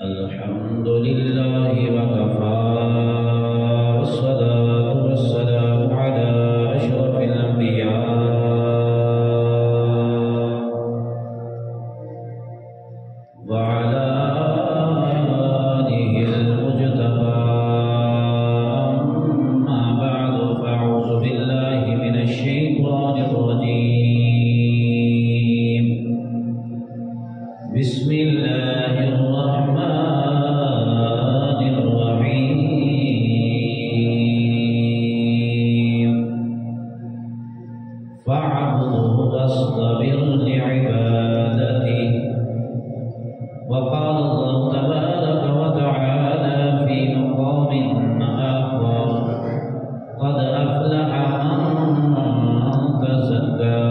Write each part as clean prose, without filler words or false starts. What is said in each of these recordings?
الحمد لله وكفى والصلاة والسلام على أشرف الأنبياء وعلى آله المجتبى أما بعد فأعوذ بالله من الشيطان الرجيم بسم الله الرحمن الرحيم فاعبده واصطبر لعبادته وقال الله تبارك وتعالى في مقام آخر قد أفلح من تزكى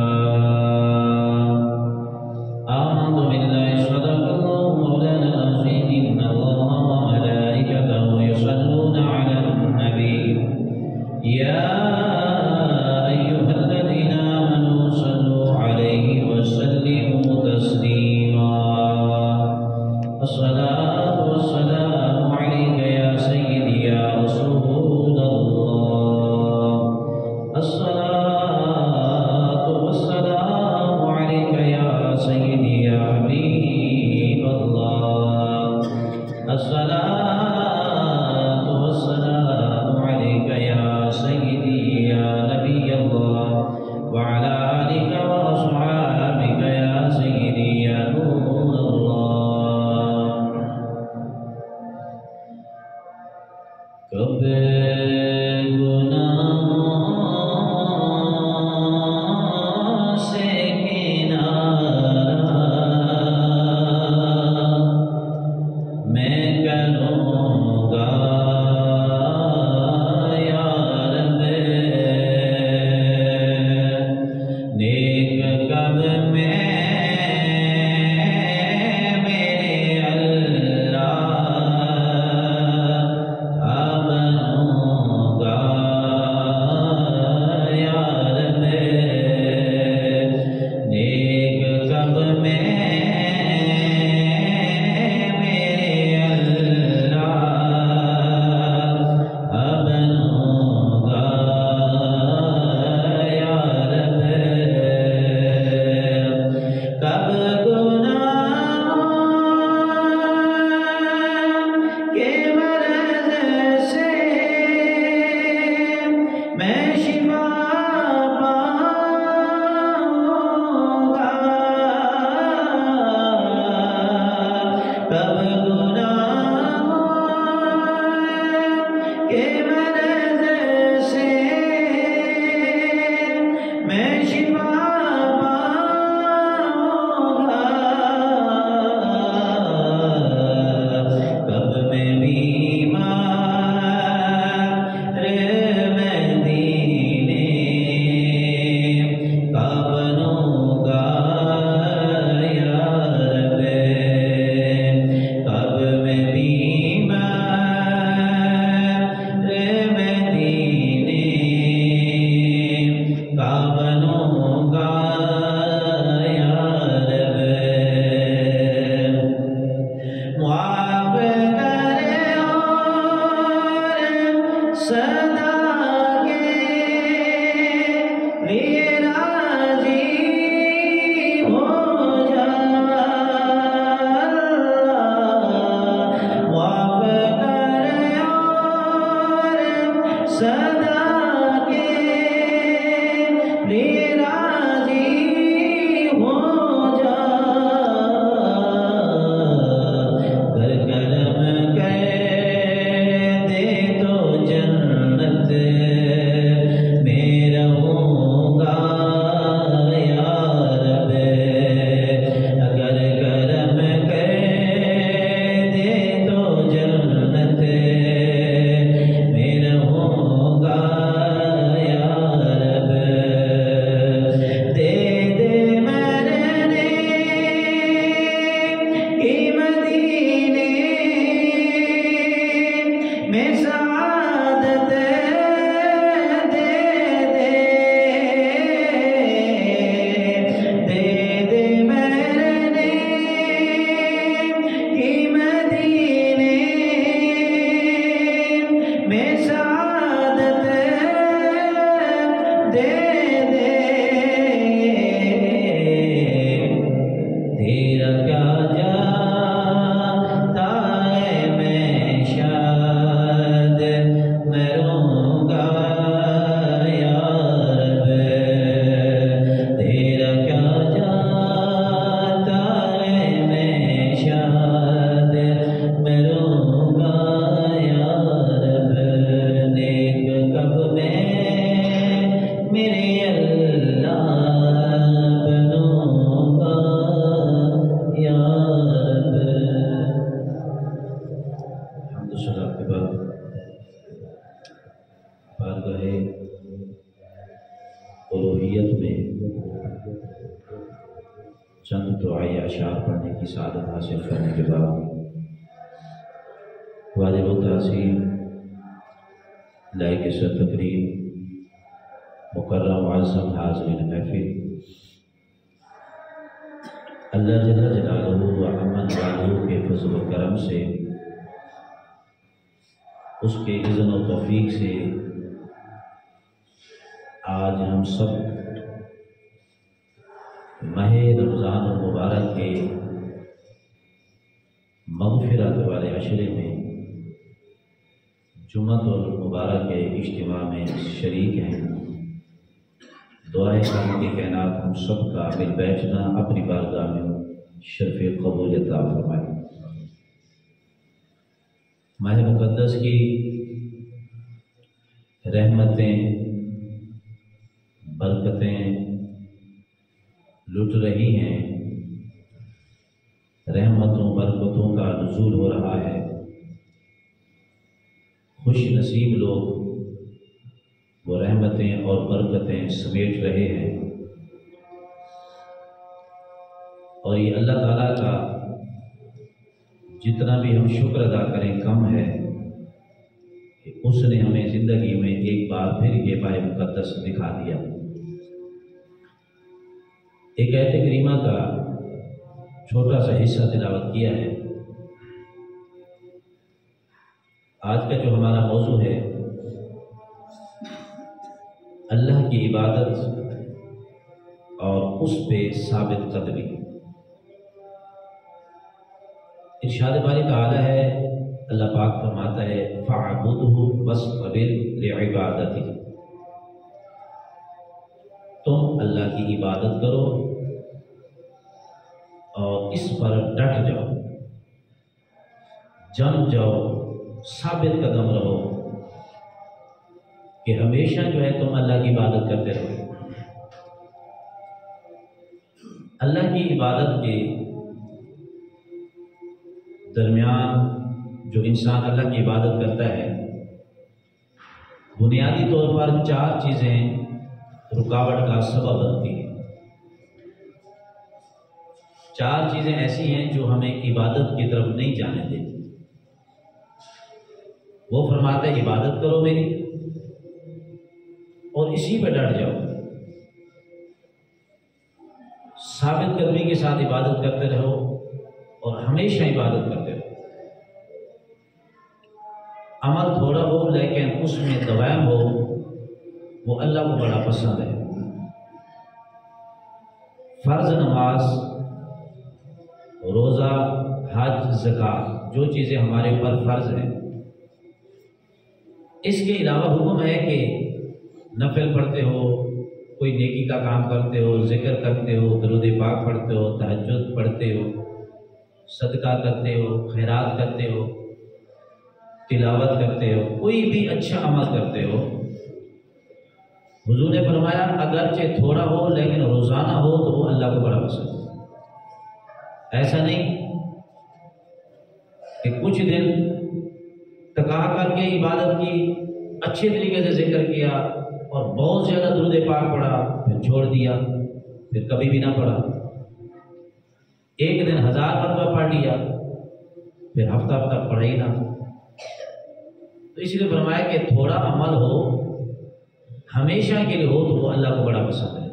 آمنت بالله صدق الله مولانا العظيم إن الله وملائكته يصلون على النبي يا أيها الذين آمنوا صلوا عليه وسلموا تسليما الصلاة والسلام عليك يا سيدي يا رسول الله الصلاة والسلام عليك يا سيدي يا حبيب الله الصلاة والسلام عليك يا سيدي يا نبي الله وعلى آلك وأصحابك يا سيدي يا نور الله کب گناہ سے کنارہ میں کروں دعائے اشعار پڑھنے کی سعادت حاصل کرنے کے بعد واجب التحسین لائق سر تقریر مکرم معظم حاضرین محفل، اللہ جل جلالہ و عمن والہ کے فضل و کرم سے، اس کے اذن و توفیق سے آج ہم سب ماہ رمضان المبارک کے مغفرت والے عشرے میں جمعۃ المبارک کے اجتماع میں شریک ہیں۔ دعائے خالق کائنات ہم سب کا مل بیٹھنا اپنی بارگاہ میں شرف قبول عطا فرمائے۔ ماہ مقدس کی رحمتیں برکتیں لٹ رہی ہیں، رحمتوں برکتوں کا نزول ہو رہا ہے۔ خوش نصیب لوگ وہ رحمتیں اور برکتیں سمیٹ رہے ہیں، اور یہ اللہ تعالیٰ کا جتنا بھی ہم شکر ادا کریں کم ہے کہ اس نے ہمیں زندگی میں ایک بار پھر یہ ماہ مقدس دکھا دیا۔ ایک آیت کریمہ کا چھوٹا سا حصہ تلاوت کیا ہے۔ آج کا جو ہمارا موضوع ہے اللہ کی عبادت اور اس پہ ثابت قدمی۔ ارشاد باری تعالی ہے، اللہ پاک فرماتا ہے فَاعْبُدْهُ وَاصْطَبِرْ لِعِبَادَتِهِ، تم اللہ کی عبادت کرو اور اس پر ڈٹ جاؤ، جم جاؤ، ثابت قدم رہو کہ ہمیشہ جو ہے تم اللہ کی عبادت کرتے رہو۔ اللہ کی عبادت کے درمیان جو انسان اللہ کی عبادت کرتا ہے، بنیادی طور پر 4 چیزیں رکاوٹ کا سبب بنتی ہیں۔ 4 چیزیں ایسی ہیں جو ہمیں عبادت کی طرف نہیں جانے دیتی۔ وہ فرماتا ہے عبادت کرو میری اور اسی پہ ڈٹ جاؤ، ثابت قدمی کے ساتھ عبادت کرتے رہو اور ہمیشہ عبادت کرتے رہو۔ عمل تھوڑا ہو لیکن اس میں دوام ہو، وہ اللہ کو بڑا پسند ہے۔ فرض نماز، روزہ، حج، زکوٰۃ، جو چیزیں ہمارے اوپر فرض ہیں، اس کے علاوہ حکم ہے کہ نفل پڑھتے ہو، کوئی نیکی کا کام کرتے ہو، ذکر کرتے ہو، درود پاک پڑھتے ہو، تہجد پڑھتے ہو، صدقہ کرتے ہو، خیرات کرتے ہو، تلاوت کرتے ہو، کوئی بھی اچھا عمل کرتے ہو، حضور نے فرمایا اگرچہ تھوڑا ہو لیکن روزانہ ہو تو وہ اللہ کو بڑا پسند ہے۔ ایسا نہیں کہ کچھ دن تکا کر کے عبادت کی، اچھے طریقے سے ذکر کیا اور بہت زیادہ درود پاک پڑھا، پھر چھوڑ دیا، پھر کبھی بھی نہ پڑھا۔ ایک دن 1000 مرتبہ پڑھ لیا، پھر ہفتہ ہفتہ پڑھا ہی نہ۔ تو اس لیے فرمایا کہ تھوڑا عمل ہو، ہمیشہ کے لیے ہو تو وہ اللہ کو بڑا پسند ہے۔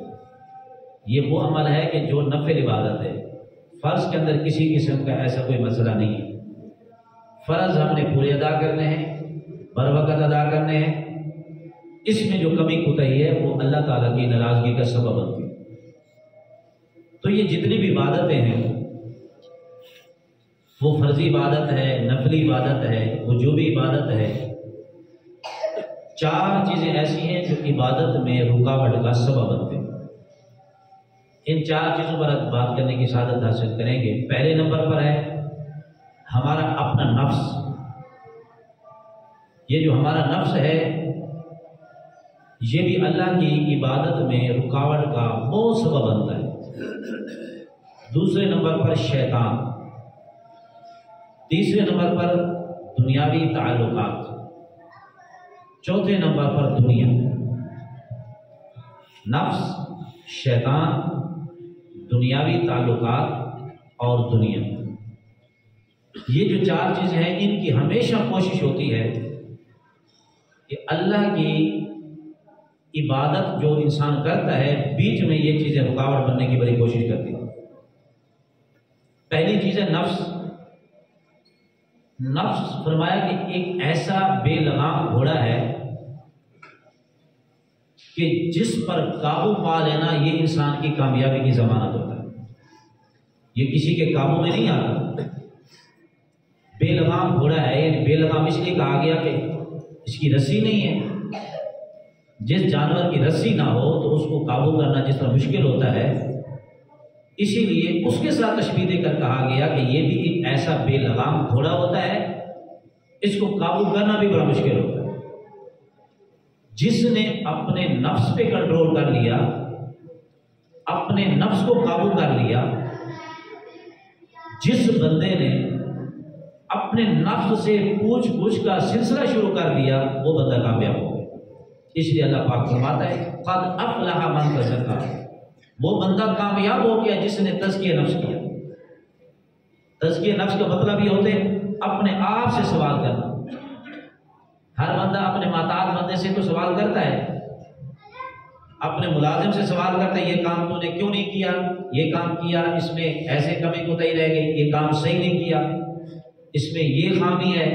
یہ وہ عمل ہے کہ جو نفل عبادت ہے، فرض کے اندر کسی قسم کا ایسا کوئی مسئلہ نہیں ہے۔ فرض ہم نے پورے ادا کرنے ہیں، بر وقت ادا کرنے ہیں، اس میں جو کمی کوتاہی ہے وہ اللہ تعالیٰ کی ناراضگی کا سبب بنتی ہے۔ تو یہ جتنی بھی عبادتیں ہیں، وہ فرضی عبادت ہے، نفلی عبادت ہے، وجوبی عبادت ہے، 4 چیزیں ایسی ہیں جو عبادت میں رکاوٹ کا سبب بنتے ہیں۔ ان 4 چیزوں پر بات کرنے کی سعادت حاصل کریں گے۔ پہلے نمبر پر ہے ہمارا اپنا نفس۔ یہ جو ہمارا نفس ہے، یہ بھی اللہ کی عبادت میں رکاوٹ کا بہت سبب بنتا ہے۔ دوسرے نمبر پر شیطان، تیسرے نمبر پر دنیاوی تعلقات، چوتھے نمبر پر دنیا۔ نفس، شیطان، دنیاوی تعلقات اور دنیا، یہ جو چار چیزیں ہیں ان کی ہمیشہ کوشش ہوتی ہے کہ اللہ کی عبادت جو انسان کرتا ہے بیچ میں یہ چیزیں رکاوٹ بننے کی بڑی کوشش کرتی ہیں۔ پہلی چیز ہے نفس۔ نفس فرمایا کہ ایک ایسا بے لگام گھوڑا ہے کہ جس پر قابو پا لینا یہ انسان کی کامیابی کی ضمانت ہوتا ہے، یہ کسی کے قابو میں نہیں آتا۔ بے لگام گھوڑا ہے، یعنی بے لگام اس لیے کہا گیا کہ اس کی رسی نہیں ہے۔ جس جانور کی رسی نہ ہو تو اس کو قابو کرنا جس طرح مشکل ہوتا ہے، اسی لیے اس کے ساتھ تشبیہ دے کر کہا گیا کہ یہ بھی ایک ایسا بے لگام گھوڑا ہوتا ہے، اس کو قابو کرنا بھی بڑا مشکل ہوتا ہے۔ جس نے اپنے نفس پہ کنٹرول کر لیا، اپنے نفس کو قابو کر لیا، جس بندے نے اپنے نفس سے پوچھ گچھ کا سلسلہ شروع کر دیا، وہ بندہ کامیاب ہو گیا۔ اس لیے اللہ پاک فرماتا ہے قد افلح من تزکا، وہ بندہ کامیاب ہو گیا جس نے تزکیہ نفس کیا۔ تزکیہ نفس کا مطلب یہ ہوتے ہیں اپنے آپ سے سوال کرنا۔ ہر بندہ اپنے محتاج بندے سے تو سوال کرتا ہے، اپنے ملازم سے سوال کرتا ہے یہ کام تو نے کیوں نہیں کیا، یہ کام کیا، اس میں ایسے کمی کوتاہی رہ گئی، یہ کام صحیح نہیں کیا، اس میں یہ خامی ہے۔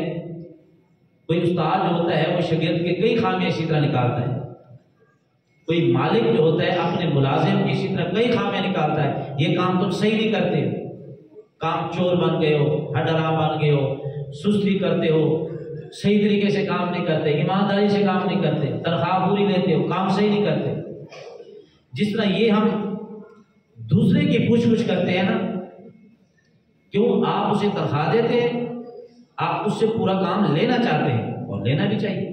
کوئی استاد جو ہوتا ہے وہ شاگرد کے کئی خامیاں اسی طرح نکالتا ہے، کوئی مالک جو ہوتا ہے اپنے ملازم کی اسی طرح کئی خامیاں نکالتا ہے، یہ کام تم صحیح نہیں کرتے، کام چور بن گئے ہو، ہڈرام بن گئے ہو، سستی کرتے ہو، صحیح طریقے سے کام نہیں کرتے، ایمانداری سے کام نہیں کرتے، تنخواہ پوری لیتے ہو، کام صحیح نہیں کرتے۔ جس طرح یہ ہم دوسرے کی پوچھ گچھ کرتے ہیں نا، کیوں آپ اسے تنخواہ دیتے ہیں، آپ اس سے پورا کام لینا چاہتے ہیں اور لینا بھی چاہیے۔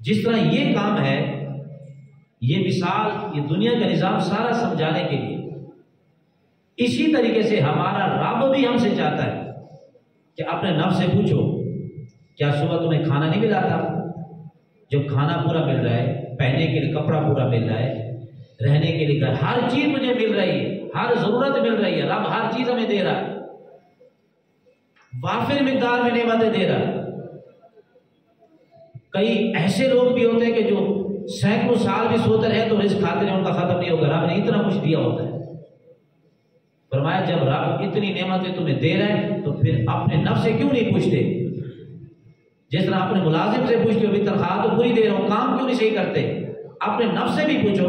جس طرح یہ کام ہے، یہ مثال، یہ دنیا کا نظام سارا سمجھانے کے لیے، اسی طریقے سے ہمارا رب بھی ہم سے چاہتا ہے کہ اپنے نفس سے پوچھو کیا صبح تمہیں کھانا نہیں ملا تھا؟ جب کھانا پورا مل رہا ہے، پہننے کے لیے کپڑا پورا مل رہا ہے، رہنے کے لیے گھر، ہر چیز مجھے مل رہی ہے، ہر ضرورت مل رہی ہے، رب ہر چیز ہمیں دے رہا ہے، وافر مقدار میں نعمتیں دے رہا ہے۔ کئی ایسے لوگ بھی ہوتے ہیں کہ جو سینکڑوں سال بھی سوتے رہے تو رزق کھاتے رہے، ان کا ختم نہیں ہوگا، رب نے اتنا کچھ دیا ہوتا ہے۔ فرمایا جب رب اتنی نعمتیں تمہیں دے رہے ہیں تو پھر اپنے نفس سے کیوں نہیں پوچھتے؟ جس طرح اپنے ملازم سے پوچھتے ہو بھی تنخواہ تو پوری دے رہا ہوں، کام کیوں نہیں صحیح کرتے؟ اپنے نفس سے بھی پوچھو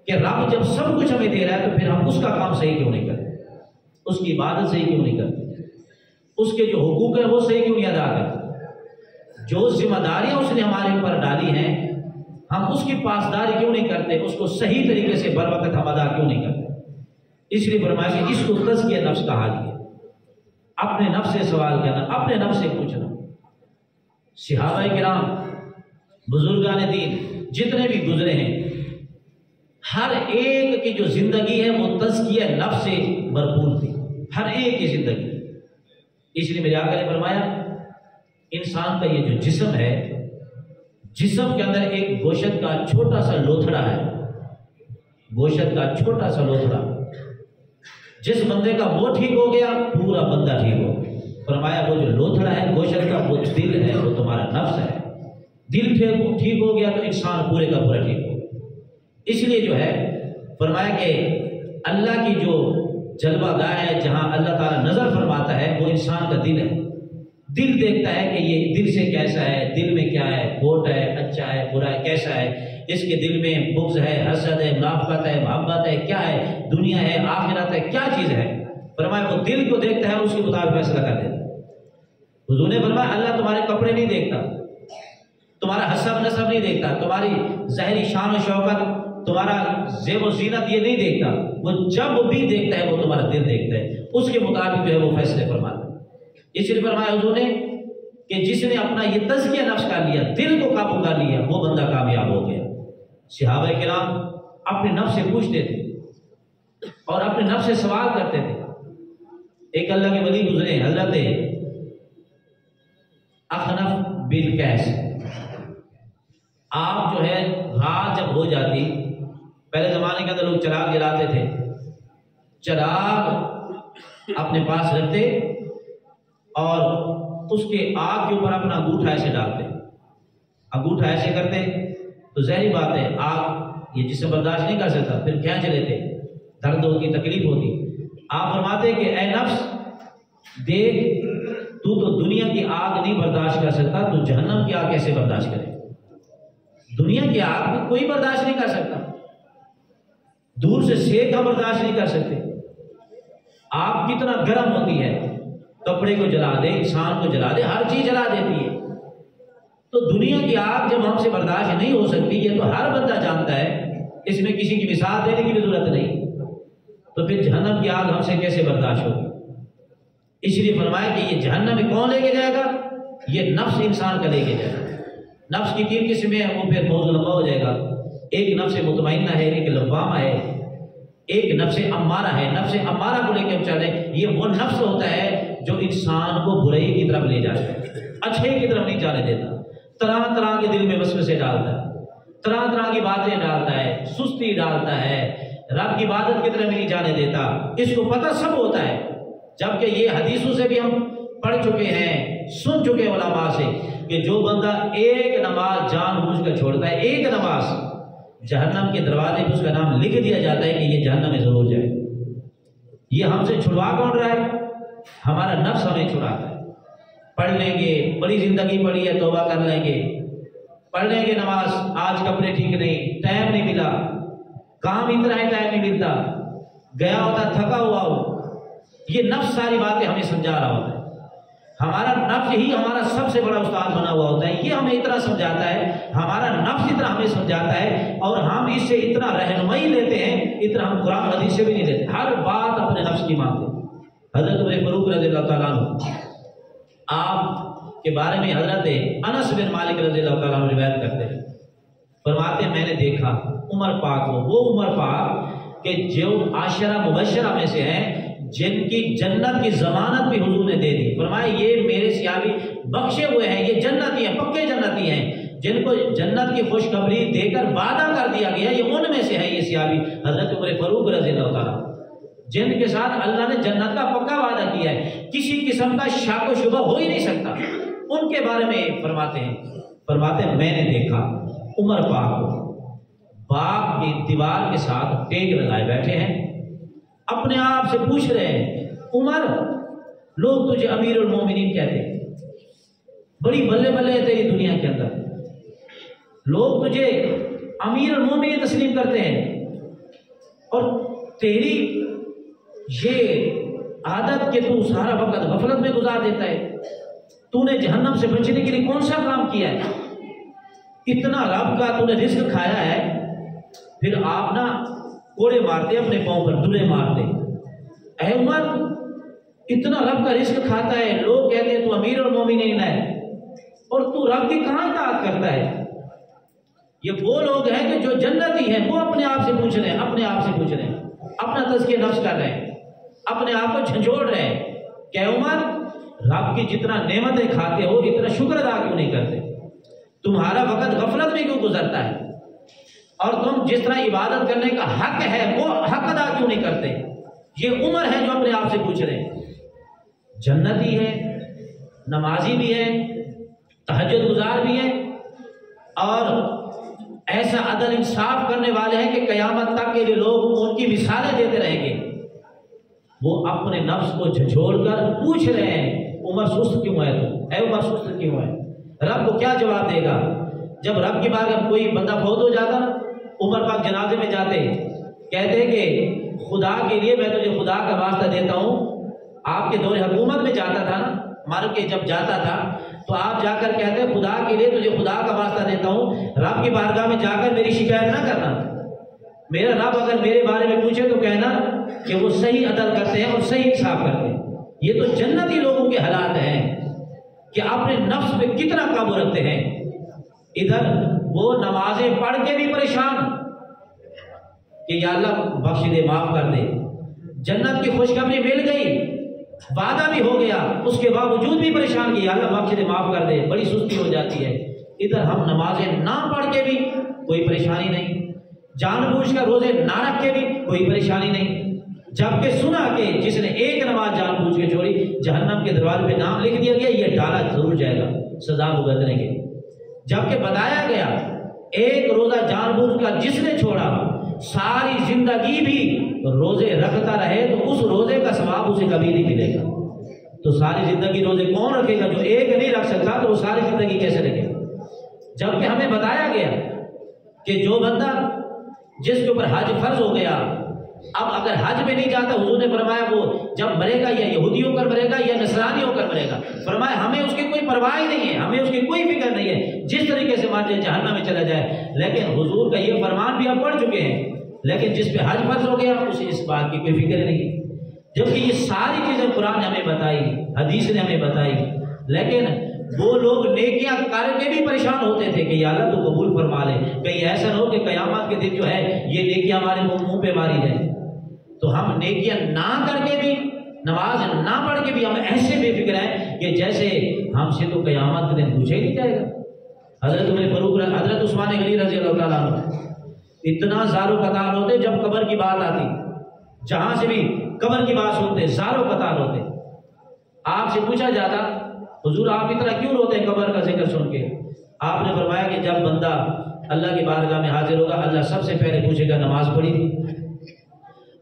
کہ رب جب سب کچھ ہمیں دے رہا ہے تو پھر ہم اس کا کام صحیح کیوں نہیں کرتے، اس کی عبادت صحیح کیوں نہیں کرتے، اس کے جو حقوق ہیں وہ صحیح کیوں نہیں ادا کرتے، جو ذمہ داریاں اس نے ہمارے اوپر ڈالی ہیں ہم اس کی پاسداری کیوں نہیں کرتے، اس کو صحیح طریقے سے بر وقت ہم ادا کیوں نہیں کرتے۔ اس لیے فرمایا کہ اس کو تزکیہ نفس کہا گیا، اپنے نفس سے سوال کرنا، اپنے نفس سے پوچھنا۔ صحابہ کرام، بزرگان دین جتنے بھی گزرے ہیں، ہر ایک کی جو زندگی ہے وہ تزکیہ نفس سے بھرپور تھی، ہر ایک کی زندگی۔ اس لیے میرے آقا نے فرمایا انسان کا یہ جو جسم ہے، جسم کے اندر ایک گوشت کا چھوٹا سا لوتھڑا ہے، گوشت کا چھوٹا سا لوتھڑا، جس بندے کا وہ ٹھیک ہو گیا پورا بندہ ٹھیک ہو گیا۔ فرمایا وہ جو لوتھڑا ہے گوشت کا، وہ دل ہے، وہ تمہارا نفس ہے، دل ٹھیک ہو گیا تو انسان پورے کا پورا ٹھیک ہو گیا۔ اس لیے جو ہے فرمایا کہ اللہ کی جو جلوہ گاہ ہے، جہاں اللہ تعالیٰ نظر فرماتا ہے، وہ انسان کا دل ہے۔ دل دیکھتا ہے کہ یہ دل سے کیسا ہے، دل میں کیا ہے، کھوٹ ہے، اچھا ہے، برا ہے، کیسا ہے، اس کے دل میں بغض ہے، حسد ہے، منافقت ہے، محبت ہے، کیا ہے، دنیا ہے، آخرت ہے، کیا چیز ہے۔ فرمایا وہ دل کو دیکھتا ہے، اس کے مطابق فیصلہ کر دیتا ہے۔ حضور نے فرمایا اللہ تمہارے کپڑے نہیں دیکھتا، تمہارا حسب نسب نہیں دیکھتا، تمہاری ظاہری شان و شوکت، تمہارا زیب و زینت یہ نہیں دیکھتا، وہ جب بھی دیکھتا ہے وہ تمہارا دل دیکھتا ہے، اس کے مطابق جو ہے وہ فیصلے فرماتا ہے۔ اس لیے فرمایا حضور نے کہ جس نے اپنا یہ تزکیہ نفس کر لیا، دل کو قابو کر لیا، وہ بندہ کامیاب ہو گیا۔ صحابہ کرام اپنے نفس سے پوچھتے تھے اور اپنے نفس سے سوال کرتے تھے۔ ایک اللہ کے ولی گزرے حضرت اخنف بن قیس، آپ جو ہے رات جب ہو جاتی، پہلے زمانے کے اندر لوگ چراغ جلاتے تھے، چراغ اپنے پاس رکھتے اور اس کے آگ کے اوپر اپنا انگوٹھا ایسے ڈالتے، انگوٹھا ایسے کرتے تو ظاہری بات ہے آگ یہ جسم برداشت نہیں کر سکتا، پھر کھینچ لیتے، درد ہوتی، تکلیف ہوتی۔ آپ فرماتے کہ اے نفس دیکھ، تو دنیا کی آگ نہیں برداشت کر سکتا، تو جہنم کی آگ کیسے برداشت کرے؟ دنیا کی آگ کوئی برداشت نہیں کر سکتا، دور سے سیک کا برداشت نہیں کر سکتے۔ آگ کتنا گرم ہوتی ہے، کپڑے کو جلا دے، انسان کو جلا دے، ہر چیز جلا دیتی ہے۔ تو دنیا کی آگ جب ہم سے برداشت نہیں ہو سکتی، یہ تو ہر بندہ جانتا ہے، اس میں کسی کی مثال دینے کی بھی ضرورت نہیں، تو پھر جہنم کی آگ ہم سے کیسے برداشت ہوگی؟ اس لیے فرمایا کہ یہ جہنم میں کون لے کے جائے گا؟ یہ نفس انسان کا لے کے جائے گا۔ نفس کی 3 قسمیں ہیں، وہ پھر موضوع لمبا ہو جائے گا۔ ایک نفس مطمئنہ ہے، ایک لوامہ ہے، ایک نفس امارہ ہے۔ نفس امارہ کو لے کے ہم چلیں، یہ وہ نفس ہوتا ہے جو انسان کو برائی کی طرف لے جاتا ہے، اچھے کی طرف نہیں جانے دیتا، طرح طرح کے دل میں وسوسے ڈالتا ہے، طرح طرح کی باتیں ڈالتا ہے، سستی ڈالتا ہے، رب کی عبادت کی طرف نہیں جانے دیتا۔ اس کو پتہ سب ہوتا ہے، جبکہ یہ حدیثوں سے بھی ہم پڑھ چکے ہیں، سن چکے علماء سے کہ جو بندہ ایک نماز جان بوجھ کر چھوڑتا ہے، ایک نماز، جہنم کے دروازے پہ اس کا نام لکھ دیا جاتا ہے کہ یہ جہنم میں ضرور جائے۔ یہ ہم سے چھڑوا کون رہا ہے؟ ہمارا نفس ہمیں چھڑاتا ہے۔ پڑھ لیں گے، بڑی زندگی پڑھی ہے، توبہ کر لیں گے، پڑھ لیں گے نماز، آج کپڑے ٹھیک نہیں، ٹائم نہیں ملا، کام اتنا ہے ٹائم نہیں ملتا، گیا ہوتا تھکا ہوا ہو، یہ نفس ساری باتیں ہمیں سمجھا رہا ہوتا ہے۔ ہمارا نفس ہی ہمارا سب سے بڑا استاد بنا ہوا ہوتا ہے، یہ ہمیں اتنا سمجھاتا ہے، ہمارا نفس اتنا ہمیں سمجھاتا ہے، اور ہم اس سے اتنا رہنمائی لیتے ہیں، اتنا ہم قرآن حدیث سے بھی نہیں لیتے، ہر بات اپنے نفس کی مانتے ہیں۔ حضرت عمر فاروق رضی اللہ تعالیٰ عنہ، آپ کے بارے میں حضرت انس بن مالک رضی اللہ تعالیٰ عنہ روایت کرتے ہیں، فرماتے ہیں میں نے دیکھا عمر پاک کو، وہ عمر پاک کہ جو عاشرہ مبشرہ میں سے ہیں، جن کی جنت کی ضمانت بھی حضور نے دے دی۔ فرمایا یہ میرے صحابی بخشے ہوئے ہیں، یہ جنتی ہیں، پکے جنتی ہیں، جن کو جنت کی خوشخبری دے کر وعدہ کر دیا گیا، یہ ان میں سے ہے۔ یہ صحابی حضرت عمر فاروق رضی اللہ تعالیٰ، جن کے ساتھ اللہ نے جنت کا پکا وعدہ کیا ہے، کسی قسم کا شک و شبہ ہو ہی نہیں سکتا۔ ان کے بارے میں فرماتے ہیں میں نے دیکھا عمر پاک کو باغ کی دیوار کے ساتھ ٹیک لگائے بیٹھے ہیں، اپنے آپ سے پوچھ رہے ہیں عمر لوگ تجھے امیر المومنین کہتے ہیں، بڑی بلے بلے ہے تیری دنیا کے اندر، لوگ تجھے امیر المومنین تسلیم کرتے ہیں، اور تیری یہ عادت کہ تو سارا وقت غفلت میں گزار دیتا ہے، تو نے جہنم سے بچنے کے لیے کون سا کام کیا ہے؟ اتنا رب کا تو نے رزق کھایا ہے، پھر آپ نا کوڑے مارتے اپنے پاؤں پر، دلے مارتے۔ اے عمر اتنا رب کا رزق کھاتا ہے، لوگ کہتے ہیں تو امیر المومنین ہے، اور تو رب کی کہاں اطاعت کرتا ہے؟ یہ وہ لوگ ہیں کہ جو جنتی ہیں، وہ اپنے آپ سے پوچھ رہے ہیں، اپنے آپ سے پوچھ رہے ہیں، اپنا تزکیہ نفس کر رہے ہیں، اپنے آپ کو جھنجھوڑ رہے ہیں کہ عمر رب کی جتنا نعمتیں کھاتے ہو اتنا شکر ادا کیوں نہیں کرتے؟ تمہارا وقت غفلت میں کیوں گزرتا ہے؟ اور تم جس طرح عبادت کرنے کا حق ہے وہ حق ادا کیوں نہیں کرتے؟ یہ عمر ہے جو اپنے آپ سے پوچھ رہے ہیں۔ جنتی ہے، نمازی بھی ہے، تہجد گزار بھی ہے، اور ایسا عدل انصاف کرنے والے ہیں کہ قیامت تک کے لیے لوگ ان کی مثالیں دیتے رہیں گے۔ وہ اپنے نفس کو جھنجھوڑ کر پوچھ رہے ہیں عمر سست کیوں ہے تو؟ اے عمر سست کیوں ہے؟ رب کو کیا جواب دے گا؟ جب رب کی بارگاہ کوئی بندہ فوت ہو جاتا نا، عمر پاک جنازے میں جاتے کہتے کہ خدا کے لیے میں تجھے خدا کا واسطہ دیتا ہوں، آپ کے دور حکومت میں جاتا تھا نا، مر کے جب جاتا تھا تو آپ جا کر کہتے خدا کے لیے تجھے خدا کا واسطہ دیتا ہوں، رب کی بارگاہ میں جا کر میری شکایت نہ کرنا، میرا رب اگر میرے بارے میں پوچھے تو کہنا کہ وہ صحیح عدل کرتے ہیں اور صحیح انصاف کرتے ہیں۔ یہ تو جنتی لوگوں کے حالات ہیں کہ اپنے نفس پہ کتنا قابو رکھتے ہیں۔ ادھر وہ نمازیں پڑھ کے بھی پریشان کہ یا اللہ بخش دے، معاف کر دے، جنت کی خوشخبری مل گئی، وعدہ بھی ہو گیا، اس کے باوجود بھی پریشان کہ یا اللہ بخش دے، معاف کر دے، بڑی سستی ہو جاتی ہے۔ ادھر ہم نمازیں نہ پڑھ کے بھی کوئی پریشانی نہیں، جان بوجھ کر روزے نہ رکھ کے بھی کوئی پریشانی نہیں، جبکہ سنا کہ جس نے ایک نماز جان بوجھ کے چھوڑی جہنم کے دروازے پہ نام لکھ دیا گیا، یہ ڈالا ضرور جائے گا سزا بھگتنے کے۔ جبکہ بتایا گیا ایک روزہ جان بوجھ کر جس نے چھوڑا ساری زندگی بھی روزے رکھتا رہے تو اس روزے کا ثواب اسے کبھی نہیں ملے گا۔ تو ساری زندگی روزے کون رکھے گا؟ جو ایک نہیں رکھ سکتا تو وہ ساری زندگی کیسے رکھے گا؟ جبکہ ہمیں بتایا گیا کہ جو بندہ جس کے اوپر حج فرض ہو گیا، اب اگر حج میں نہیں جاتا، حضور نے فرمایا وہ جب مرے گا یا یہودی ہو کر مرے گا یا نصرانی ہو کر مرے گا، فرمایا ہمیں اس کی کوئی پرواہ ہی نہیں ہے، ہمیں اس کی کوئی فکر نہیں ہے، جس طریقے سے مان جائے جہنم میں چلا جائے۔ لیکن حضور کا یہ فرمان بھی ہم پڑھ چکے ہیں، لیکن جس پہ حج فرض ہو گیا اسے اس بات کی کوئی فکر نہیں ہے۔ جبکہ یہ ساری چیزیں قرآن نے ہمیں بتائی، حدیث نے ہمیں بتائی، لیکن وہ لوگ نیکیاں کر کے بھی پریشان ہوتے تھے کہ یا اللہ تو قبول فرما لے، کہیں ایسا نہ ہو کہ قیامت کے دن جو ہے یہ نیکیاں ہمارے منہ پہ ماری جائیں۔ تو ہم نیکیاں نہ کر کے بھی، نماز نہ پڑھ کے بھی ہم ایسے بے فکر ہیں کہ جیسے ہم سے تو قیامت کے دن پوچھے ہی نہیں جائے گا۔ حضرت عمر فاروق، حضرت عثمان غنی رضی اللہ تعالیٰ عنہ اتنا زارو قطار ہوتے جب قبر کی بات آتی، جہاں سے بھی قبر کی بات سنتے زارو قطار ہوتے۔ آپ سے پوچھا جاتا حضور آپ اتنا کیوں روتے ہیں قبر کا ذکر سن کے؟ آپ نے فرمایا کہ جب بندہ اللہ کی بارگاہ میں حاضر ہوگا اللہ سب سے پہلے پوچھے گا نماز پڑھی تھی،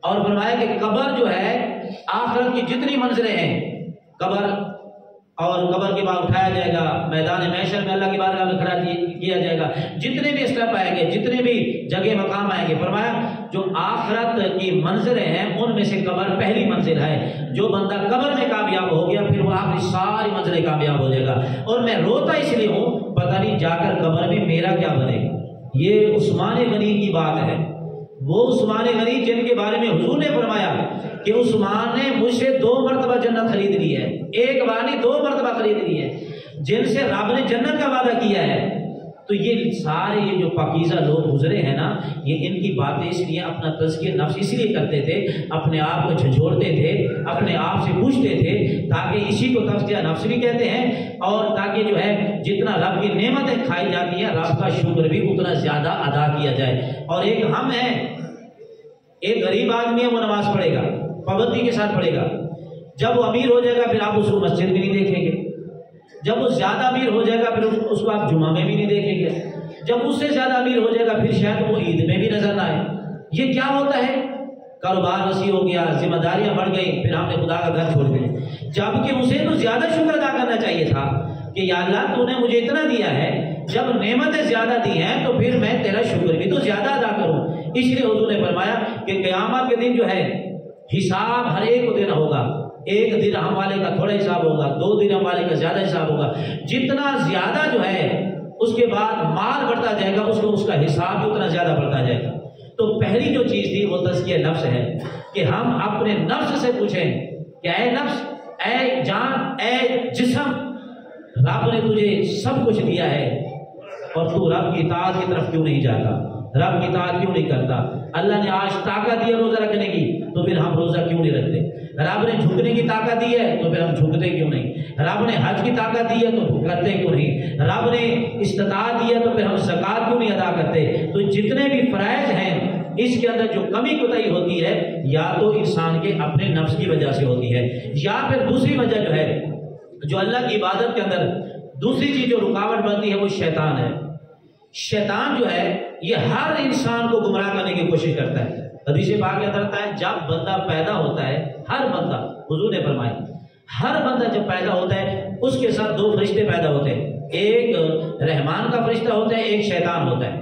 اور فرمایا کہ قبر جو ہے آخرت کی جتنی منزلیں ہیں، قبر اور قبر کے بعد اٹھایا جائے گا، میدان محشر میں اللہ کی بارگاہ میں کھڑا کیا جائے گا، جتنے بھی اسٹیپ آئیں گے، جتنے بھی جگہ مقام آئیں گے، فرمایا جو آخرت کی منزلیں ہیں ان میں سے قبر پہلی منزل ہے۔ جو بندہ قبر میں کامیاب ہو گیا پھر وہ آخری ساری منزلیں کامیاب ہو جائے گا۔ اور میں روتا اس لیے ہوں پتہ نہیں جا کر قبر میں میرا کیا بنے گا۔ یہ عثمان غنی کی بات ہے، وہ عثمان غنی جن کے بارے میں حضور نے فرمایا کہ عثمان نے مجھ سے 2 مرتبہ جنت خرید لی ہے، ایک بار نہیں 2 مرتبہ خرید لی ہے، جن سے رب نے جنت کا وعدہ کیا ہے۔ تو یہ سارے یہ جو پاکیزہ لوگ گزرے ہیں نا، یہ ان کی باتیں اس لیے اپنا تزکیہ نفس اس لیے کرتے تھے، اپنے آپ کو جھنجھوڑتے تھے، اپنے آپ سے پوچھتے تھے، تاکہ اسی کو تزکیہ نفس بھی کہتے ہیں، اور تاکہ جو ہے جتنا رب کی نعمتیں کھائی جاتی ہیں رب کا شکر بھی اتنا زیادہ ادا کیا جائے۔ اور ایک ہم ہیں، ایک غریب آدمی ہے وہ نماز پڑھے گا، پابندی کے ساتھ پڑھے گا، جب وہ امیر ہو جائے گا پھر آپ اس کو مسجد میں نہیں دیکھیں گے، جب وہ زیادہ امیر ہو جائے گا پھر اس کو آپ جمعہ میں بھی نہیں دیکھیں گے، جب اس سے زیادہ امیر ہو جائے گا پھر شاید وہ عید میں بھی نظر نہ آئے۔ یہ کیا ہوتا ہے؟ کاروبار وسیع ہو گیا، ذمہ داریاں بڑھ گئی، پھر ہم نے خدا کا گھر چھوڑ دیا، جبکہ اسے تو زیادہ شکر ادا کرنا چاہیے تھا کہ یا اللہ تو نے مجھے اتنا دیا ہے، جب نعمتیں زیادہ دی ہیں تو پھر میں تیرا شکر بھی تو زیادہ ادا کروں۔ اس لیے حضور نے فرمایا کہ قیامت کے دن جو ہے حساب ہر ایک کو دینا ہوگا، 1 درہم والے کا تھوڑا حساب ہوگا، 2 درہم والے کا زیادہ حساب ہوگا، جتنا زیادہ جو ہے اس کے بعد مال بڑھتا جائے گا اس کا حساب بھی اتنا زیادہ بڑھتا جائے گا۔ تو پہلی جو چیز تھی وہ تزکیہ نفس ہے کہ ہم اپنے نفس سے پوچھیں کہ اے نفس، اے جان، اے جسم، رب نے تجھے سب کچھ دیا ہے اور تو رب کی اطاعت کی طرف کیوں نہیں جاتا، رب کی اطاعت کیوں نہیں کرتا؟ اللہ نے آج طاقت دی ہے روزہ رکھنے کی تو پھر ہم روزہ کیوں نہیں رکھتے؟ رب نے جھکنے کی طاقت دی ہے تو پھر ہم جھکتے کیوں نہیں؟ رب نے حج کی طاقت دی ہے تو کرتے کیوں نہیں؟ رب نے استطاعت دی ہے تو پھر ہم زکوٰۃ کیوں نہیں ادا کرتے؟ تو جتنے بھی فرائض ہیں اس کے اندر جو کمی کوتاہی ہوتی ہے یا تو انسان کے اپنے نفس کی وجہ سے ہوتی ہے، یا پھر دوسری وجہ جو ہے جو اللہ کی عبادت کے اندر دوسری چیز جو رکاوٹ بنتی ہے وہ شیطان ہے۔ شیطان جو ہے یہ ہر انسان کو گمراہ کرنے کی کوشش کرتا ہے۔ حدیث پاک کے اندر آتا ہے جب بندہ پیدا ہوتا ہے، ہر بندہ، حضور نے فرمایا ہر بندہ جب پیدا ہوتا ہے اس کے ساتھ 2 فرشتے پیدا ہوتے ہیں، ایک رحمان کا فرشتہ ہوتا ہے، ایک شیطان ہوتا ہے،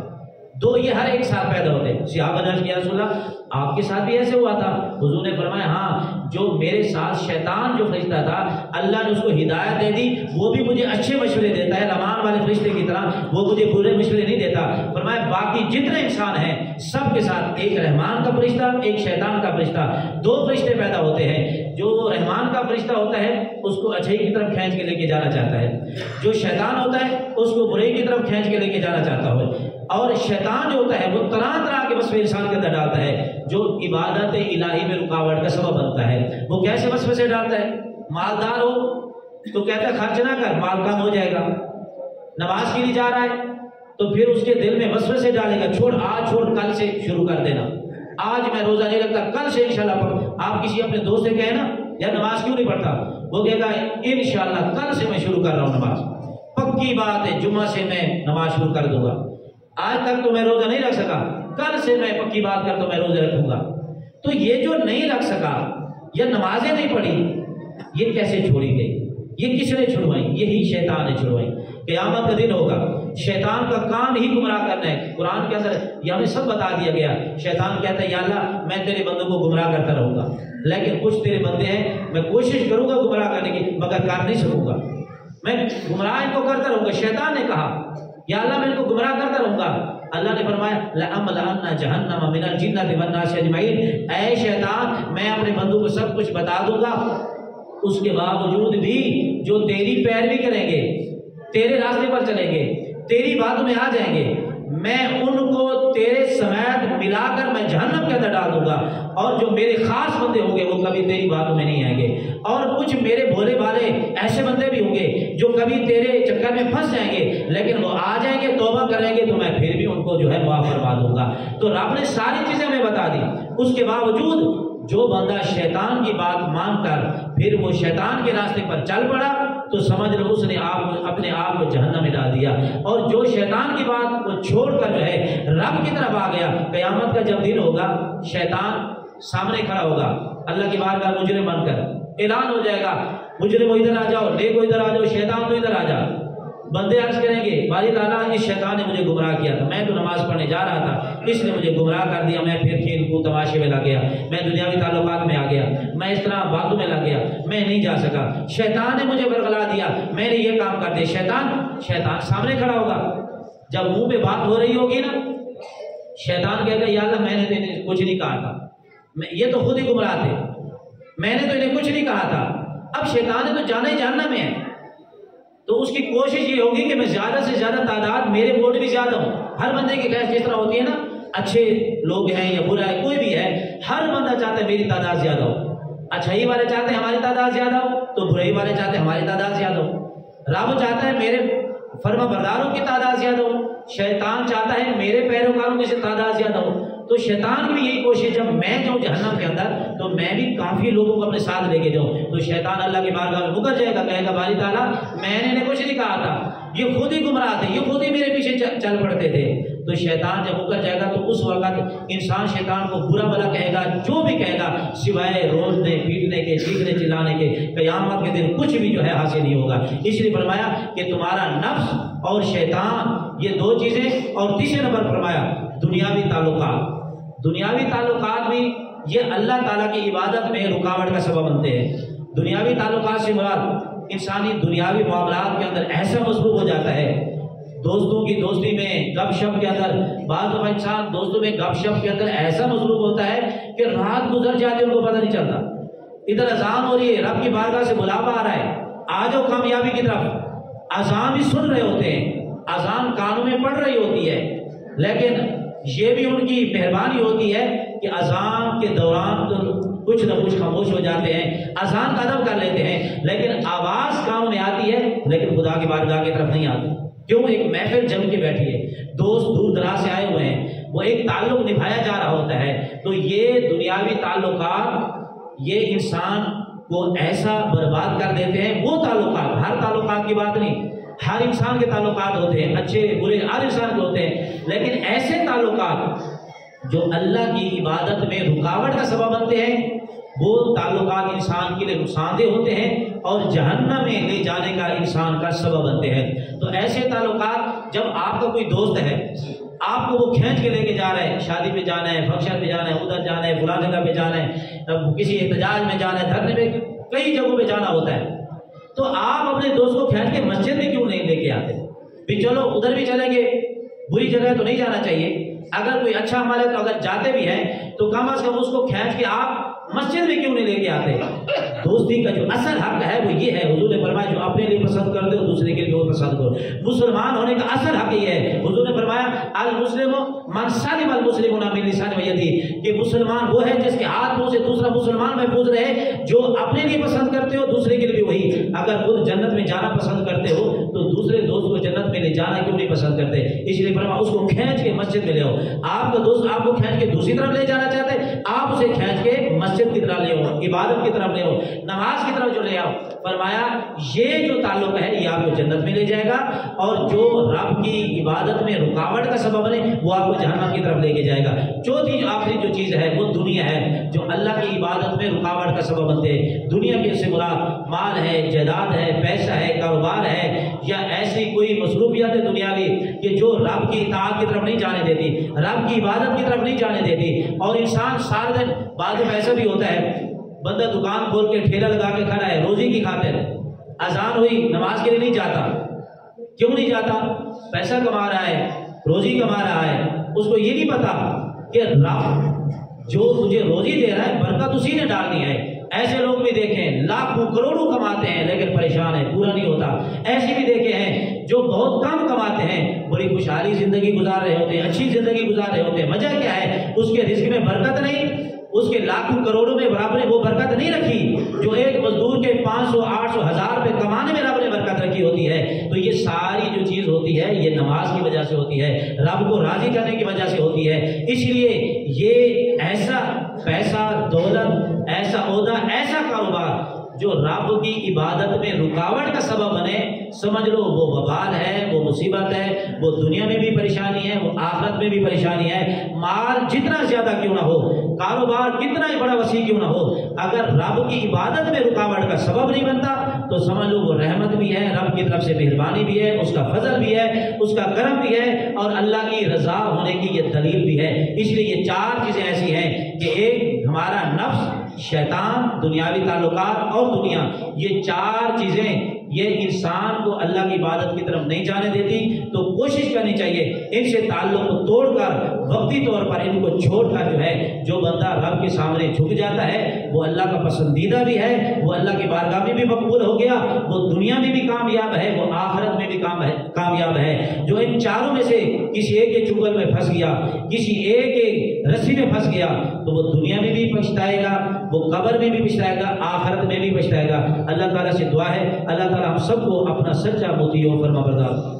2 یہ ہر ایک ساتھ پیدا ہوتے ہیں۔ صحابہ نے عرض کیا رسول اللہ آپ کے ساتھ بھی ایسے ہوا تھا؟ حضور نے فرمایا ہاں، جو میرے ساتھ شیطان جو فرشتہ تھا اللہ نے اس کو ہدایت دے دی، وہ بھی مجھے اچھے مشورے دیتا ہے، رحمان والے فرشتے کی طرح وہ مجھے برے مشورے نہیں دیتا۔ فرمایا باقی جتنے انسان ہیں سب کے ساتھ ایک رحمان کا فرشتہ ایک شیطان کا فرشتہ، 2 فرشتے پیدا ہوتے ہیں۔ جو رحمان کا فرشتہ ہوتا ہے اس کو اچھائی کی طرف کھینچ کے لے کے جانا چاہتا ہے، جو شیطان ہوتا ہے اس کو برائی کی طرف کھینچ کے لے کے جانا چاہتا ہے، اور شیطان جو ہوتا ہے وہ طرح طرح کے وسوسے انسان کے اندر ڈالتا ہے جو عبادت الہی میں رکاوٹ کا سبب بنتا ہے۔ وہ کیسے وسوسے ڈالتا ہے؟ مالدار ہو تو کہتا ہے خرچ نہ کر، مال کم ہو جائے گا۔ نماز کے لیے جا رہا ہے تو پھر اس کے دل میں وسوسے ڈالے گا، چھوڑ آج چھوڑ کل سے شروع کر دینا۔ آج میں روزہ نہیں رکھتا، کل سے انشاءاللہ آپ کسی اپنے دوست سے کہیں نا یا نماز کیوں نہیں پڑھتا، وہ کہے گا انشاءاللہ کل سے میں شروع کر رہا ہوں نماز، پکی بات ہے جمعہ سے میں نماز شروع کر دوں گا، آج تک تو میں روزہ نہیں رکھ سکا، کل سے میں پکی بات کرتا ہوں میں روزہ رکھوں گا۔ تو یہ جو نہیں رکھ سکا یا نمازیں نہیں پڑھی، یہ کیسے چھوڑی گئی؟ یہ کس نے چھڑوائی؟ یہی شیطان نے چھڑوائی۔ قیامت کا دن ہوگا، شیطان کا کام ہی گمراہ کرنا ہے۔ قرآن کے اندر یہ ہمیں سب بتا دیا گیا، شیطان کہتا ہے یا اللہ میں تیرے بندوں کو گمراہ کرتا رہوں گا، لیکن کچھ تیرے بندے ہیں میں کوشش کروں گا گمراہ کرنے کی مگر کر نہیں سکوں گا، میں گمراہ ان کو کرتا رہوں گا۔ شیطان نے کہا یا اللہ میں ان کو گمراہ کرتا رہوں گا۔ اللہ نے فرمایا لَأَمْلَأَنَّ جَهَنَّمَ مِنَ الْجِنَّةِ وَالنَّاسِ أَجْمَعِينَ، اے شیطان میں اپنے بندوں کو سب کچھ بتا دوں گا، اس کے باوجود بھی جو تیری پیروی کریں گے، تیرے راستے پر چلیں گے، تیری باتوں میں آ جائیں گے، میں ان کو تیرے سمیت ملا کر میں جہنم کے اندر ڈال دوں گا، اور جو میرے خاص بندے ہوں گے وہ کبھی تیری باتوں میں نہیں آئیں گے، اور کچھ میرے بھولے والے ایسے بندے بھی ہوں گے جو کبھی تیرے چکر میں پھنس جائیں گے، لیکن وہ آ جائیں گے توبہ کریں گے تو میں پھر بھی ان کو جو ہے معاف فرما دوں گا۔ تو رب نے ساری چیزیں ہمیں بتا دی، اس کے باوجود جو بندہ شیطان کی بات مان کر پھر وہ شیطان کے راستے پر چل پڑا تو سمجھ لو اس نے اپنے آپ کو جہنم میں ڈال دیا، اور جو شیطان کی بات کو چھوڑ کر جو ہے رب کی طرف آ گیا، قیامت کا جب دن ہوگا شیطان سامنے کھڑا ہوگا اللہ کی بارگاہ میں مجرم بن کر، اعلان ہو جائے گا مجرم ادھر آ جاؤ، نیکو ادھر آ جاؤ، شیطان تو ادھر آ جا۔ بندے عرض کریں گے باری تعالیٰ اس شیطان نے مجھے گمراہ کیا تھا، میں تو نماز پڑھنے جا رہا تھا، اس نے مجھے گمراہ کر دیا، میں پھر کھیل کود تماشے میں لگ گیا، میں دنیاوی تعلقات میں آ گیا، میں اس طرح باتوں میں لگ گیا، میں نہیں جا سکا، شیطان نے مجھے برگلا دیا، میں نے یہ کام کر دیا۔ شیطان سامنے کھڑا ہوگا، جب منہ پہ بات ہو رہی ہوگی نا، شیطان کہے گا یا اللہ میں نے کچھ نہیں کہا تھا، یہ تو خود ہی گمراہ تھے، میں نے تو انہیں کچھ نہیں کہا تھا۔ اب شیطان نے تو جانا ہی جاننا میں ہے، تو اس کی کوشش یہ ہوگی کہ میں زیادہ سے زیادہ تعداد، میرے ووٹ بھی زیادہ ہوں۔ ہر بندے کی خیر جس طرح ہوتی ہے نا، اچھے لوگ ہیں یا برا ہے کوئی بھی ہے، ہر بندہ چاہتا ہے میری تعداد زیادہ ہو، اچھائی والے چاہتے ہیں ہماری تعداد زیادہ ہو تو برائی والے چاہتے ہیں ہماری تعداد زیادہ ہو، رب چاہتا ہے میرے فرما برداروں کی تعداد زیادہ ہو، شیطان چاہتا ہے میرے پیروکاروں کی سے تعداد زیادہ ہو۔ تو شیطان کی بھی یہی کوشش، جب میں جاؤں جہنم کے اندر تو میں بھی کافی لوگوں کو اپنے ساتھ لے کے جاؤں، تو شیطان اللہ کی بارگاہ میں مکر جائے گا، کہے گا باری تعالیٰ میں نے انہیں کچھ نہیں کہا تھا، یہ خود ہی گمراہ تھے، یہ خود ہی میرے پیچھے چل پڑتے تھے۔ تو شیطان جب مکر جائے گا تو اس وقت انسان شیطان کو برا بھلا کہے گا، جو بھی کہے گا سوائے رونے پیٹنے کے، چیخنے چلانے کے، قیامت کے دن کچھ بھی جو ہے حاصل نہیں ہوگا۔ اس لیے فرمایا کہ تمہارا نفس اور شیطان یہ دو چیزیں، اور تیسرے نمبر فرمایا دنیاوی تعلقات۔ دنیاوی تعلقات بھی یہ اللہ تعالیٰ کی عبادت میں رکاوٹ کا سبب بنتے ہیں۔ دنیاوی تعلقات سے مراد انسانی دنیاوی معاملات کے اندر ایسا مصروف ہو جاتا ہے، دوستوں کی دوستی میں گپ شپ کے اندر، بعض دفعہ انسان دوستوں میں گپ شپ کے اندر ایسا مصروف ہوتا ہے کہ رات گزر جاتی ہے ان کو پتہ نہیں چلتا۔ ادھر اذان ہو رہی ہے، رب کی بارگاہ سے بلاوا آ رہا ہے، آ جاؤ کامیابی کی طرف، اذان بھی سن رہے ہوتے ہیں، اذان کانوں میں پڑ رہی ہوتی ہے، لیکن یہ بھی ان کی مہربانی ہوتی ہے کہ اذان کے دوران تو کچھ نہ کچھ خاموش ہو جاتے ہیں، اذان کا ادب کر لیتے ہیں، لیکن آواز کانوں میں آتی ہے لیکن خدا کی بارگاہ کی طرف نہیں آتی۔ کیوں؟ ایک محفل جم کے بیٹھی ہے، دوست دور دراز سے آئے ہوئے ہیں، وہ ایک تعلق نبھایا جا رہا ہوتا ہے۔ تو یہ دنیاوی تعلقات یہ انسان کو ایسا برباد کر دیتے ہیں۔ وہ تعلقات، ہر تعلقات کی بات نہیں، ہر انسان کے تعلقات ہوتے ہیں، اچھے برے ہر انسان کے ہوتے ہیں، لیکن ایسے تعلقات جو اللہ کی عبادت میں رکاوٹ کا سبب بنتے ہیں وہ تعلقات انسان کے لیے نقصان دہ ہوتے ہیں اور جہنم میں لے جانے کا انسان کا سبب بنتے ہیں۔ تو ایسے تعلقات، جب آپ کا کوئی دوست ہے، آپ کو وہ کھینچ کے لے کے جا رہا ہے، شادی پہ جانا ہے، فنکشن پہ جانا ہے، ادھر جانا ہے، فلاں جگہ پہ جانا ہے، کسی احتجاج میں جانا ہے، دھرنے پہ، کئی جگہوں پہ جانا ہوتا ہے، تو آپ اپنے دوست کو کھینچ کے مسجد میں کیوں نہیں لے کے آتے؟ بھی چلو ادھر بھی چلیں گے، بری جگہ تو نہیں جانا چاہیے، اگر کوئی اچھا عمل ہے تو اگر جاتے بھی ہیں تو کم از کم اس کو کھینچ کے آپ مسجد میں کیوں نہیں لے کے آتے؟ دوستی کا جو اصل حق ہے وہ یہ ہے، حضور نے فرمایا جو اپنے لیے پسند کرتے ہو دوسرے کے لیے وہ پسند کرو۔ مسلمان ہونے کا اصل حق یہ ہے، حضور نے فرمایا المسلم من سلم المسلمون من لسانه ويده، کہ مسلمان وہ ہے جس کے ہاتھ منہ سے دوسرا مسلمان محفوظ رہے۔ جو اپنے لیے پسند کرتے ہو دوسرے کے لیے بھی وہی، اگر خود جنت میں جانا پسند کرتے ہو تو دوسرے دوست کو جنت میں لے جانا کیوں نہیں پسند کرتے؟ اس لیے فرمایا اس کو کھینچ کے مسجد میں لے آؤ. آپ کا دوست آپ کو کھینچ کے دوسری طرف لے جانا چاہتے ہیں، آپ اسے کھینچ کے مسجد کی طرف لے آؤ، عبادت کی طرف لے آؤ، نماز کی طرف جو لے آؤ. فرمایا یہ جو تعلق ہے یہ آپ کو جنت میں لے جائے گا، اور جو رب کی عبادت میں رکاوٹ کا سبب بنے وہ آپ کو جہنم کی طرف لے کے جائے گا. چوتھی آخری جو چیز ہے وہ دنیا ہے، جو اللہ کی عبادت میں رکاوٹ کا سبب بنتے ہیں. دنیا کے سے مراد مال ہے، جائیداد ہے، پیسہ ہے، کاروبار ہے، یا ایسی کوئی مصروفیات ہے دنیاوی کہ جو رب کی اطاعت کی طرف نہیں جانے دیتی، رب کی عبادت کی طرف نہیں جانے دیتی. اور انسان سارے دن بعض ایسا بھی ہوتا ہے بندہ دکان کھول کے ٹھیلا لگا کے کھڑا ہے روزی کی خاطر، اذان ہوئی نماز کے لیے نہیں جاتا. کیوں نہیں جاتا؟ پیسہ کما رہا ہے، روزی کما رہا ہے، اس کو یہ نہیں پتا کہ رب جو مجھے روزی دے رہا ہے برکت اسی نے ڈالنی ہے. ایسے لوگ بھی دیکھیں لاکھوں کروڑوں کماتے ہیں لیکن پریشان ہے، پورا نہیں ہوتا. ایسے بھی دیکھے ہیں جو بہت کم کماتے ہیں، بڑی خوشحالی زندگی گزار رہے ہوتے ہیں، اچھی زندگی گزار رہے ہوتے ہیں. وجہ کیا ہے؟ اس کے رزق میں برکت نہیں، اس کے لاکھوں کروڑوں میں رب نے وہ برکت نہیں رکھی جو ایک مزدور کے 500 800 1000 روپے کمانے میں رب نے برکت رکھی ہوتی ہے. تو یہ ساری جو چیز ہوتی ہے یہ نماز کی وجہ سے ہوتی ہے، رب کو راضی کرنے کی وجہ سے ہوتی ہے. اس لیے یہ ایسا پیسہ، دولت، ایسا عہدہ، ایسا کاروبار جو رب کی عبادت میں رکاوٹ کا سبب بنے، سمجھ لو وہ وبال ہے، وہ مصیبت ہے، وہ دنیا میں بھی پریشانی ہے، وہ آخرت میں بھی پریشانی ہے. مال جتنا زیادہ کیوں نہ ہو، کاروبار کتنا ہی بڑا وسیع کیوں نہ ہو، اگر رب کی عبادت میں رکاوٹ کا سبب نہیں بنتا تو سمجھ لو وہ رحمت بھی ہے، رب کی طرف سے مہربانی بھی ہے، اس کا فضل بھی ہے، اس کا کرم بھی ہے، اور اللہ کی رضا ہونے کی یہ دلیل بھی ہے. اس لیے یہ چار چیزیں ایسی ہیں کہ ایک ہمارا نفس، شیطان، دنیاوی تعلقات اور دنیا، یہ چار چیزیں یہ انسان کو اللہ کی عبادت کی طرف نہیں جانے دیتی. تو کوشش کرنی چاہیے ان سے تعلق کو توڑ کر، وقتی طور پر ان کو چھوڑ کر جو ہے جو بندہ رب کے سامنے جھک جاتا ہے وہ اللہ کا پسندیدہ بھی ہے، وہ اللہ کی بارگاہ میں بھی مقبول ہو گیا، وہ دنیا میں بھی کامیاب ہے، وہ آخرت میں بھی کامیاب ہے. جو ان چاروں میں سے کسی ایک کے چنگل میں پھنس گیا، کسی ایک رسی میں پھنس گیا تو وہ دنیا میں بھی پچھتائے گا، وہ قبر میں بھی پچھتائے گا، آخرت میں بھی پچھتائے گا. اللہ تعالیٰ سے دعا ہے اللہ تعالیٰ ہم سب کو اپنا سچا موتی اور فرما بردار